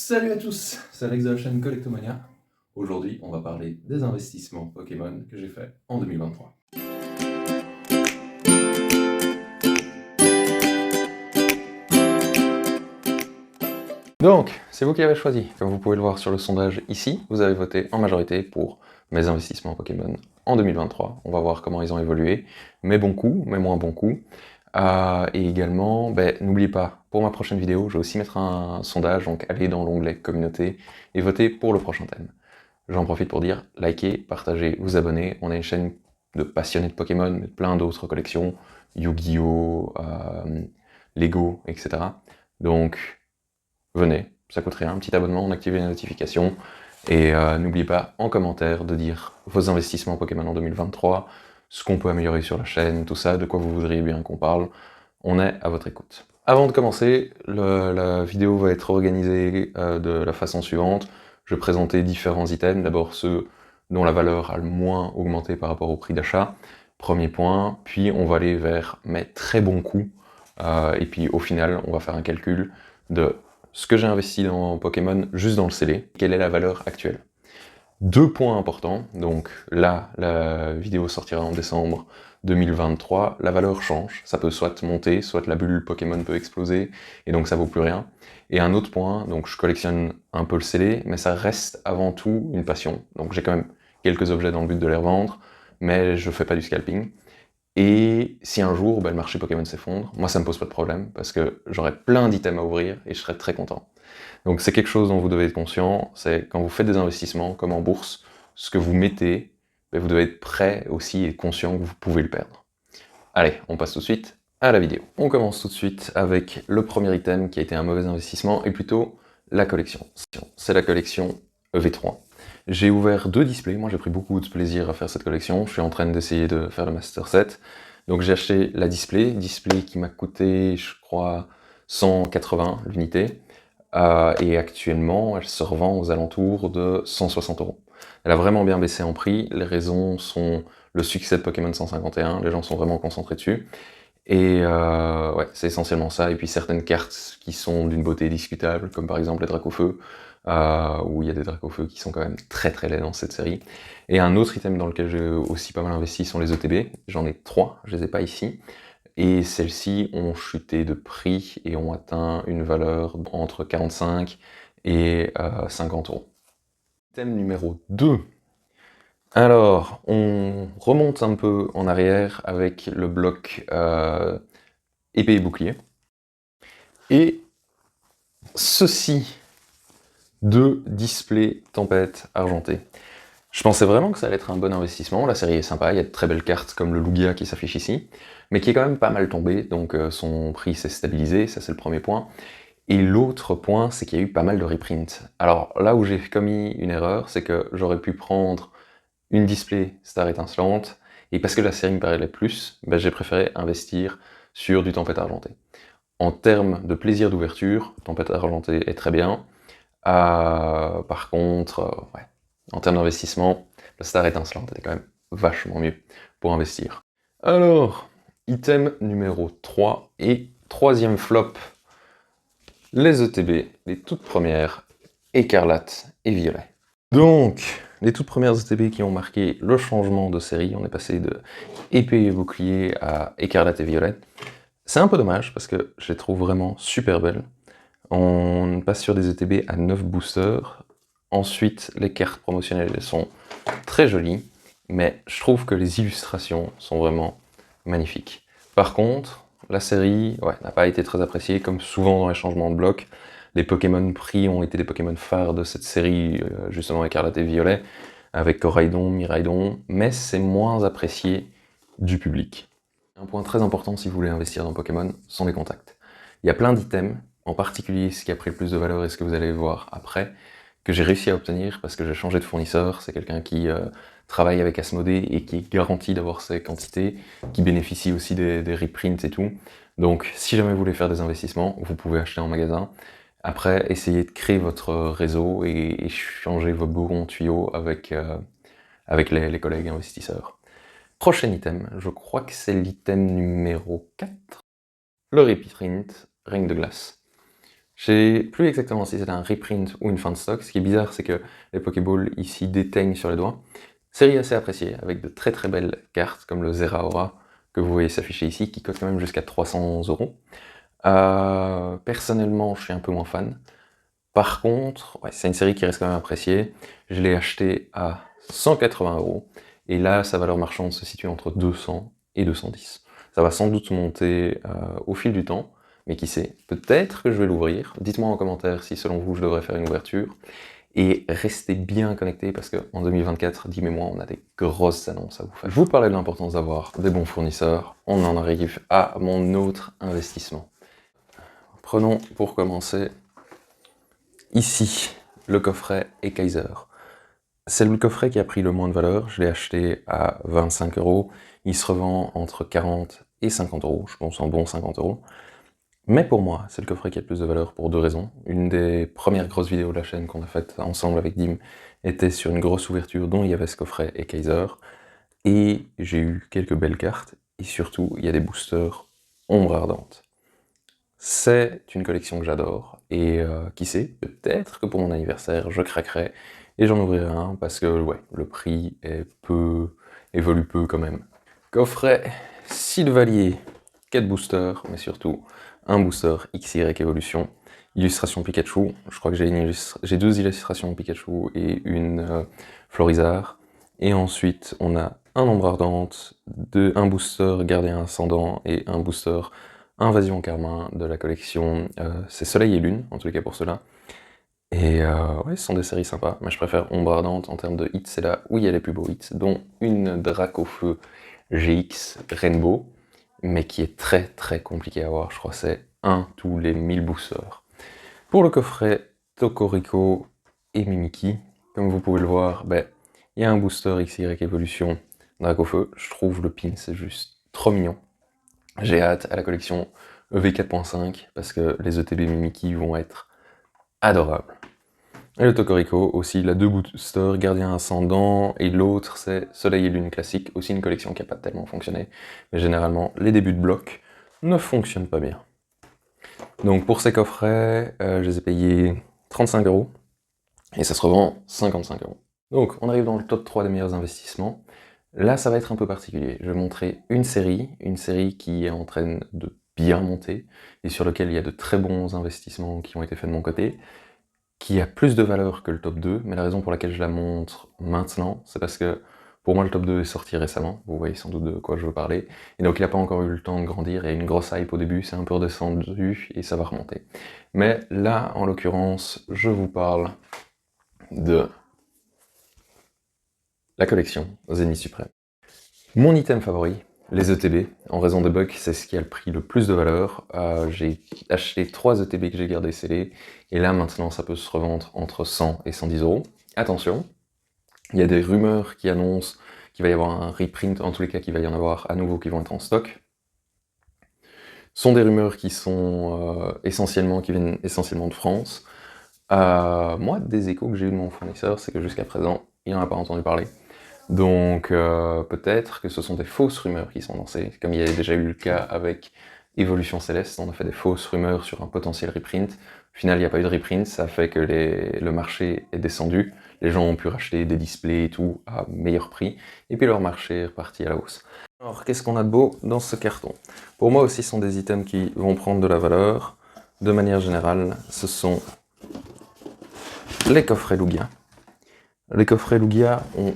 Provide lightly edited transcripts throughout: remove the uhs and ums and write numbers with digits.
Salut à tous, c'est Alex de la chaîne Collectomania. Aujourd'hui, on va parler des investissements Pokémon que j'ai fait en 2023. Donc, c'est vous qui avez choisi. Comme vous pouvez le voir sur le sondage ici, vous avez voté en majorité pour mes investissements Pokémon en 2023. On va voir comment ils ont évolué, mes bons coups, mes moins bons coups. Et également, n'oubliez pas, pour ma prochaine vidéo, je vais aussi mettre un sondage, donc allez dans l'onglet communauté et votez pour le prochain thème. J'en profite pour dire, likez, partagez, vous abonnez. On a une chaîne de passionnés de Pokémon, mais plein d'autres collections, Yu-Gi-Oh, Lego, etc. Donc, venez, ça coûte rien, un petit abonnement, activez les notifications, et n'oubliez pas en commentaire de dire vos investissements Pokémon en 2023, ce qu'on peut améliorer sur la chaîne, tout ça, de quoi vous voudriez bien qu'on parle. On est à votre écoute. Avant de commencer, la vidéo va être organisée de la façon suivante. Je vais présenter différents items, d'abord ceux dont la valeur a le moins augmenté par rapport au prix d'achat, premier point, puis on va aller vers mes très bons coups, et puis au final on va faire un calcul de ce que j'ai investi dans Pokémon juste dans le scellé, quelle est la valeur actuelle. Deux points importants, donc là, la vidéo sortira en décembre 2023, la valeur change, ça peut soit monter, soit la bulle Pokémon peut exploser, et donc ça vaut plus rien. Et un autre point, donc je collectionne un peu le scellé, mais ça reste avant tout une passion, donc j'ai quand même quelques objets dans le but de les revendre, mais je fais pas du scalping. Et si un jour le marché Pokémon s'effondre, moi ça me pose pas de problème, parce que j'aurai plein d'items à ouvrir, et je serai très content. Donc c'est quelque chose dont vous devez être conscient, c'est quand vous faites des investissements, comme en bourse, ce que vous mettez, vous devez être prêt aussi et conscient que vous pouvez le perdre. Allez, on passe tout de suite à la vidéo. On commence tout de suite avec le premier item qui a été un mauvais investissement, et plutôt la collection. C'est la collection EV3. J'ai ouvert deux displays, moi j'ai pris beaucoup de plaisir à faire cette collection, je suis en train d'essayer de faire le Master Set. Donc j'ai acheté la display qui m'a coûté, je crois, 180 l'unité. Et actuellement, elle se revend aux alentours de 160 €. Elle a vraiment bien baissé en prix, les raisons sont le succès de Pokémon 151, les gens sont vraiment concentrés dessus, et ouais, c'est essentiellement ça, et puis certaines cartes qui sont d'une beauté discutable, comme par exemple les Dracofeu, où il y a des Dracofeu qui sont quand même très très laids dans cette série. Et un autre item dans lequel j'ai aussi pas mal investi sont les ETB, j'en ai 3, je les ai pas ici, et celles-ci ont chuté de prix et ont atteint une valeur entre 45 et 50 €. Thème numéro 2. Alors, on remonte un peu en arrière avec le bloc épée et bouclier. Et ceci, deux displays tempête argentée. Je pensais vraiment que ça allait être un bon investissement, la série est sympa, il y a de très belles cartes comme le Lugia qui s'affiche ici, mais qui est quand même pas mal tombé, donc son prix s'est stabilisé, ça c'est le premier point. Et l'autre point, c'est qu'il y a eu pas mal de reprints. Alors là où j'ai commis une erreur, c'est que j'aurais pu prendre une display Star étincelante, et parce que la série me parlait plus, j'ai préféré investir sur du Tempête argentée. En termes de plaisir d'ouverture, Tempête argentée est très bien. Par contre, ouais, en termes d'investissement, la Star étincelante était quand même vachement mieux pour investir. Alors, item numéro 3 et troisième flop, les ETB, les toutes premières, écarlate et violet. Donc, les toutes premières ETB qui ont marqué le changement de série, on est passé de épée et bouclier à écarlate et violet. C'est un peu dommage parce que je les trouve vraiment super belles. On passe sur des ETB à 9 boosters. Ensuite, les cartes promotionnelles elles sont très jolies, mais je trouve que les illustrations sont vraiment magnifiques. Par contre, la série n'a pas été très appréciée, comme souvent dans les changements de blocs. Les Pokémon pris ont été des Pokémon phares de cette série, justement Écarlate et Violet, avec Coraidon, Miraidon, mais c'est moins apprécié du public. Un point très important si vous voulez investir dans Pokémon sont les contacts. Il y a plein d'items, en particulier ce qui a pris le plus de valeur et ce que vous allez voir après, que j'ai réussi à obtenir parce que j'ai changé de fournisseur. C'est quelqu'un qui travaille avec Asmodée et qui est garanti d'avoir ses quantités, qui bénéficie aussi des reprints et tout. Donc si jamais vous voulez faire des investissements, vous pouvez acheter en magasin. Après, essayez de créer votre réseau et changer vos bons tuyaux avec les collègues investisseurs. Prochain item, je crois que c'est l'item numéro 4. Le reprint Ring de glace. Je sais plus exactement si c'était un reprint ou une fin de stock. Ce qui est bizarre, c'est que les Pokéballs ici déteignent sur les doigts. Série assez appréciée, avec de très très belles cartes, comme le Zeraora, que vous voyez s'afficher ici, qui coûte quand même jusqu'à 300 €. Personnellement, je suis un peu moins fan. Par contre, ouais, c'est une série qui reste quand même appréciée. Je l'ai acheté à 180 €, et là, sa valeur marchande se situe entre 200 et 210. Ça va sans doute monter au fil du temps, mais qui sait, peut-être que je vais l'ouvrir. Dites-moi en commentaire si selon vous je devrais faire une ouverture. Et restez bien connectés parce qu'en 2024, Dim et moi, on a des grosses annonces à vous faire. Je vous parlais de l'importance d'avoir des bons fournisseurs. On en arrive à mon autre investissement. Prenons pour commencer ici le coffret Kaiser. C'est le coffret qui a pris le moins de valeur. Je l'ai acheté à 25 €. Il se revend entre 40 et 50 €. Je pense un bon 50 €. Mais pour moi, c'est le coffret qui a le plus de valeur pour deux raisons. Une des premières grosses vidéos de la chaîne qu'on a faites ensemble avec Dim était sur une grosse ouverture dont il y avait ce coffret et Kaiser. Et j'ai eu quelques belles cartes. Et surtout, il y a des boosters ombre ardente. C'est une collection que j'adore. Et qui sait, peut-être que pour mon anniversaire, je craquerai et j'en ouvrirai un parce que ouais, le prix évolue peu quand même. Coffret Sylvalier, 4 boosters, mais surtout un booster XY Evolution, illustration Pikachu. Je crois que j'ai deux illustrations Pikachu et une Florizard. Et ensuite, on a un Ombre Ardente, un booster Gardien Ascendant et un booster Invasion Carmin de la collection c'est Soleil et Lune, en tout cas pour cela. Et ouais, ce sont des séries sympas, mais je préfère Ombre Ardente en termes de hits, c'est là où il y a les plus beaux hits, dont une Dracofeu GX Rainbow, mais qui est très très compliqué à avoir, je crois que c'est un tous les 1000 boosters. Pour le coffret Tokorico et Mimiki, comme vous pouvez le voir, ben, il y a un booster XY Evolution Dracofeu, je trouve le pin c'est juste trop mignon. J'ai hâte à la collection EV 4.5 parce que les ETB Mimiki vont être adorables. Et le Tokorico aussi, il a deux boosters, Gardien Ascendant, et l'autre c'est Soleil et Lune classique, aussi une collection qui n'a pas tellement fonctionné, mais généralement les débuts de bloc ne fonctionnent pas bien. Donc pour ces coffrets, je les ai payés 35 €, et ça se revend 55 €. Donc on arrive dans le top 3 des meilleurs investissements. Là ça va être un peu particulier, je vais montrer une série qui est en train de bien monter, et sur laquelle il y a de très bons investissements qui ont été faits de mon côté, qui a plus de valeur que le top 2, mais la raison pour laquelle je la montre maintenant, c'est parce que pour moi le top 2 est sorti récemment, vous voyez sans doute de quoi je veux parler, et donc il n'a pas encore eu le temps de grandir, il y a une grosse hype au début, c'est un peu redescendu, et ça va remonter. Mais là, en l'occurrence, je vous parle de la collection Zenith Suprême. Mon item favori, les ETB, en raison des bugs, c'est ce qui a pris le plus de valeur. J'ai acheté 3 ETB que j'ai gardé scellés, et là maintenant ça peut se revendre entre 100 et 110 €. Attention, il y a des rumeurs qui annoncent qu'il va y avoir un reprint, en tous les cas qu'il va y en avoir à nouveau qui vont être en stock. Ce sont des rumeurs qui sont qui viennent essentiellement de France. Moi, des échos que j'ai eu de mon fournisseur, c'est que jusqu'à présent, il n'en a pas entendu parler. Donc peut-être que ce sont des fausses rumeurs qui sont lancées, comme il y a déjà eu le cas avec Evolution Céleste, on a fait des fausses rumeurs sur un potentiel reprint. Au final, il n'y a pas eu de reprint, ça fait que le marché est descendu, les gens ont pu racheter des displays et tout à meilleur prix, et puis leur marché est reparti à la hausse. Alors qu'est-ce qu'on a de beau dans ce carton? Pour moi aussi, ce sont des items qui vont prendre de la valeur. De manière générale, ce sont les coffrets Lugia. Les coffrets Lugia ont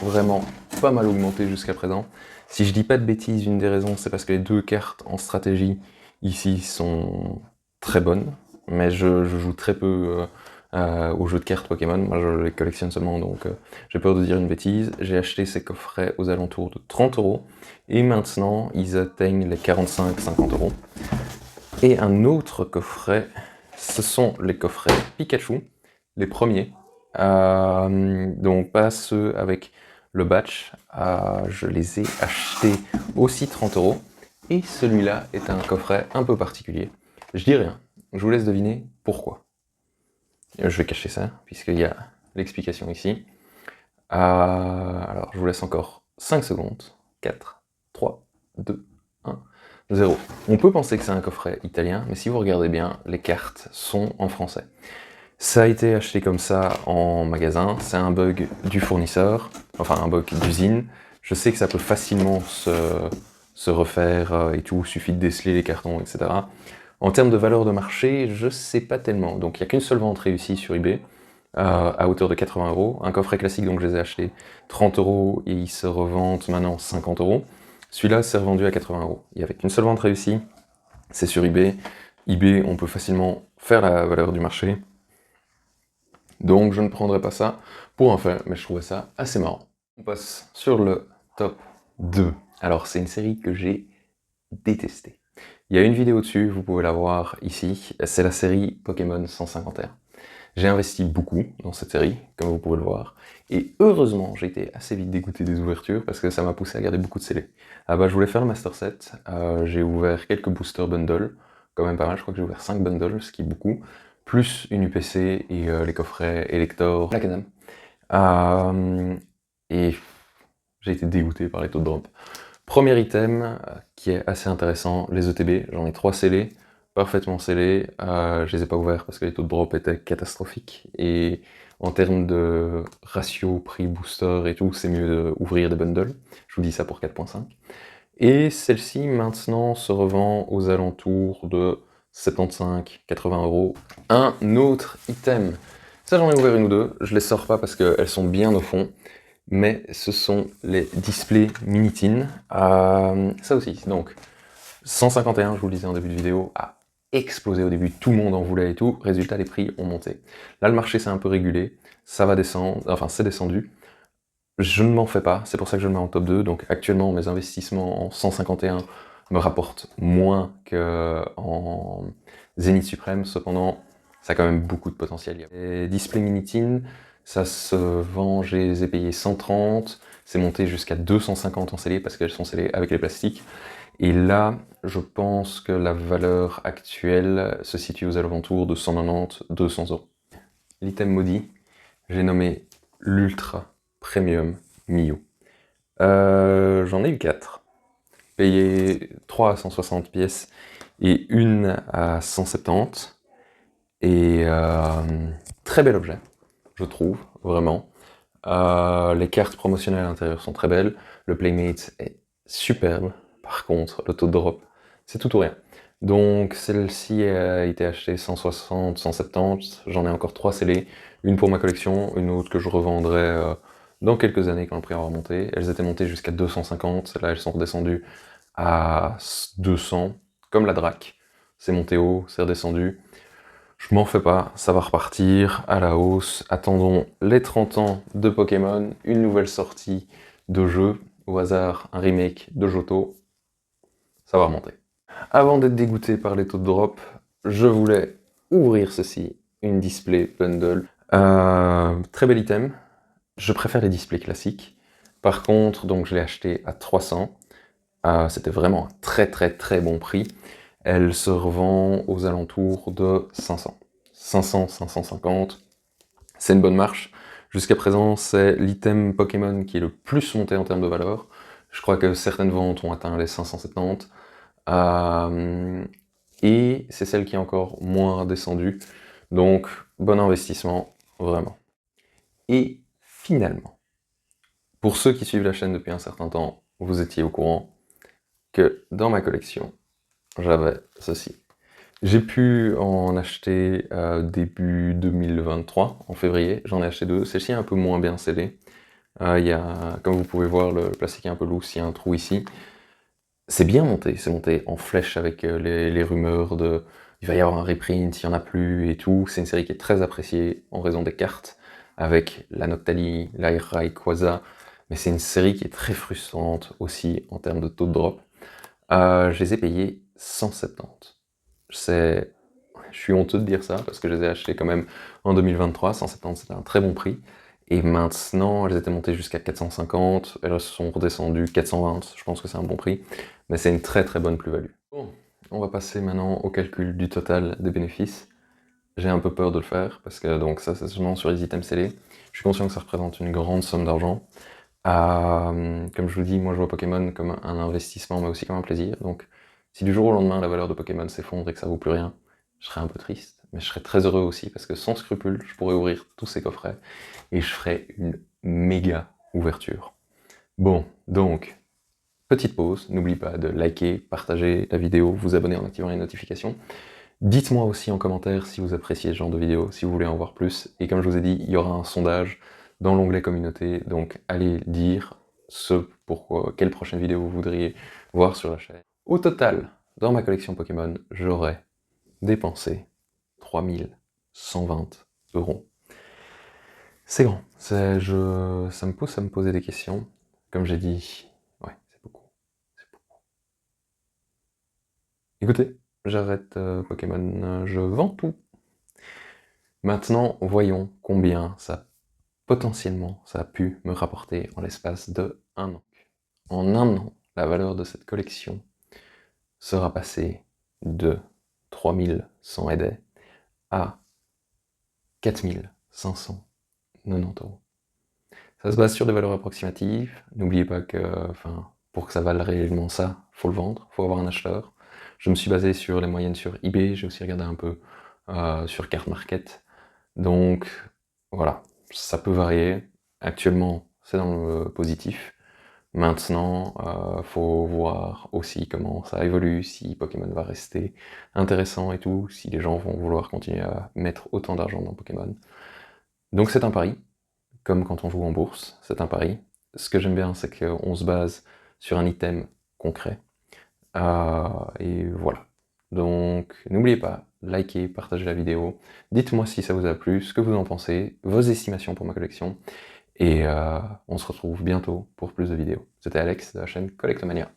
vraiment pas mal augmenté jusqu'à présent. Si je dis pas de bêtises, une des raisons, c'est parce que les deux cartes en stratégie ici sont très bonnes, mais je joue très peu aux jeux de cartes Pokémon, moi je les collectionne seulement, donc j'ai peur de dire une bêtise. J'ai acheté ces coffrets aux alentours de 30 €, et maintenant ils atteignent les 45-50 €. Et un autre coffret, ce sont les coffrets Pikachu, les premiers, donc pas ceux avec le batch, je les ai achetés aussi 30 €, et celui-là est un coffret un peu particulier. Je dis rien, je vous laisse deviner pourquoi. Je vais cacher ça, puisqu'il y a l'explication ici. Alors je vous laisse encore 5 secondes, 4, 3, 2, 1. Zéro. On peut penser que c'est un coffret italien, mais si vous regardez bien, les cartes sont en français. Ça a été acheté comme ça en magasin, c'est un bug du fournisseur, enfin un bug d'usine. Je sais que ça peut facilement se refaire et tout, il suffit de déceler les cartons, etc. En termes de valeur de marché, je sais pas tellement. Donc il n'y a qu'une seule vente réussie sur eBay, à hauteur de 80 €. Un coffret classique, donc je les ai achetés 30 € et ils se revendent maintenant 50 €. Celui-là s'est revendu à 80 €. Il n'y avait qu'une seule vente réussie, c'est sur eBay. eBay, on peut facilement faire la valeur du marché. Donc je ne prendrai pas ça pour un fait, mais je trouvais ça assez marrant. On passe sur le top 2. Alors c'est une série que j'ai détestée. Il y a une vidéo dessus, vous pouvez la voir ici, c'est la série Pokémon 151. J'ai investi beaucoup dans cette série, comme vous pouvez le voir, et heureusement j'ai été assez vite dégoûté des ouvertures parce que ça m'a poussé à garder beaucoup de scellés. Ah bah je voulais faire le Master Set, j'ai ouvert quelques booster bundles, quand même pas mal, je crois que j'ai ouvert 5 bundles, ce qui est beaucoup, plus une UPC et les coffrets Elector, la Canam. Et j'ai été dégoûté par les taux de drop. Premier item qui est assez intéressant, les ETB, j'en ai 3 scellés, parfaitement scellés, je les ai pas ouverts parce que les taux de drop étaient catastrophiques, et en termes de ratio prix booster et tout, c'est mieux d'ouvrir des bundles, je vous dis ça pour 4.5. Et celle-ci maintenant se revend aux alentours de 75-80 €. Un autre item, ça j'en ai ouvert une ou deux, je les sors pas parce qu'elles sont bien au fond, mais ce sont les displays Minitin. Ça aussi, donc 151, je vous le disais en début de vidéo, a explosé au début, tout le monde en voulait et tout, résultat les prix ont monté. Là le marché s'est un peu régulé, ça va descendre, enfin c'est descendu, je ne m'en fais pas, c'est pour ça que je le mets en top 2, donc actuellement mes investissements en 151 me rapportent moins qu'en Zénith Suprême, cependant ça a quand même beaucoup de potentiel. Les displays Minitin, ça se vend, je les ai payés 130, c'est monté jusqu'à 250 en scellé parce qu'elles sont scellées avec les plastiques. Et là, je pense que la valeur actuelle se situe aux alentours de 190-200 €. L'item maudit, j'ai nommé l'Ultra Premium Mio. J'en ai eu 4. Payé 3 à 160 pièces et une à 170. Et très bel objet, je trouve, vraiment. Les cartes promotionnelles à l'intérieur sont très belles. Le Playmate est superbe. Par contre, le taux de drop, c'est tout ou rien. Donc celle-ci a été achetée 160, 170. J'en ai encore 3 scellées. Une pour ma collection, une autre que je revendrai dans quelques années quand le prix aura remonté. Elles étaient montées jusqu'à 250. Là, elles sont redescendues à 200, comme la Drac. C'est monté haut, c'est redescendu. Je m'en fais pas, ça va repartir à la hausse. Attendons les 30 ans de Pokémon, une nouvelle sortie de jeu, au hasard un remake de Johto, ça va remonter. Avant d'être dégoûté par les taux de drop, je voulais ouvrir ceci, une display bundle. Très bel item, je préfère les displays classiques. Par contre, donc je l'ai acheté à 300, c'était vraiment un très bon prix. Elle se revend aux alentours de 500. 500, 550, c'est une bonne marche. Jusqu'à présent, c'est l'item Pokémon qui est le plus monté en termes de valeur. Je crois que certaines ventes ont atteint les 570. Et c'est celle qui est encore moins descendue. Donc, bon investissement, vraiment. Et finalement, pour ceux qui suivent la chaîne depuis un certain temps, vous étiez au courant que dans ma collection, j'avais ceci. J'ai pu en acheter début 2023, en février, j'en ai acheté 2. Celle-ci est un peu moins bien scellée. Comme vous pouvez voir, le plastique est un peu loose, il y a un trou ici. C'est bien monté, c'est monté en flèche avec les rumeurs de il va y avoir un reprint, il n'y en a plus et tout. C'est une série qui est très appréciée en raison des cartes, avec la Noctali, l'Air Rayquaza, mais c'est une série qui est très frustrante aussi en termes de taux de drop. Je les ai payés 170. Je suis honteux de dire ça, parce que je les ai achetés quand même en 2023, 170 c'était un très bon prix. Et maintenant, elles étaient montées jusqu'à 450, elles sont redescendues 420, je pense que c'est un bon prix. Mais c'est une très bonne plus-value. Bon, on va passer maintenant au calcul du total des bénéfices. J'ai un peu peur de le faire, parce que donc ça c'est seulement sur les items scellés. Je suis conscient que ça représente une grande somme d'argent. Comme je vous dis, moi je vois Pokémon comme un investissement, mais aussi comme un plaisir. Donc Si du jour au lendemain la valeur de Pokémon s'effondre et que ça vaut plus rien, je serais un peu triste, mais je serais très heureux aussi parce que sans scrupule, je pourrais ouvrir tous ces coffrets et je ferais une méga ouverture. Bon, donc, petite pause, n'oublie pas de liker, partager la vidéo, vous abonner en activant les notifications. Dites-moi aussi en commentaire si vous appréciez ce genre de vidéo, si vous voulez en voir plus. Et comme je vous ai dit, il y aura un sondage dans l'onglet communauté, donc allez dire quelle prochaine vidéo vous voudriez voir sur la chaîne. Au total, dans ma collection Pokémon, j'aurais dépensé 3120 euros. C'est grand, ça me posait des questions. Comme j'ai dit, ouais, c'est beaucoup. Écoutez, j'arrête Pokémon, je vends tout. Maintenant, voyons combien potentiellement ça a pu me rapporter en l'espace de 1 an. En 1 an, la valeur de cette collection sera passée de 3100 EDE à 4590 euros. Ça se base sur des valeurs approximatives. N'oubliez pas que, pour que ça vaille réellement ça, faut le vendre, faut avoir un acheteur. Je me suis basé sur les moyennes sur eBay, j'ai aussi regardé un peu sur Card Market. Donc voilà, ça peut varier. Actuellement, c'est dans le positif. Maintenant, faut voir aussi comment ça évolue, si Pokémon va rester intéressant et tout, si les gens vont vouloir continuer à mettre autant d'argent dans Pokémon. Donc c'est un pari, comme quand on joue en bourse, c'est un pari. Ce que j'aime bien, c'est qu'on se base sur un item concret. Et voilà. Donc n'oubliez pas, likez, partagez la vidéo, dites-moi si ça vous a plu, ce que vous en pensez, vos estimations pour ma collection, et on se retrouve bientôt pour plus de vidéos. C'était Alex de la chaîne Collectomania.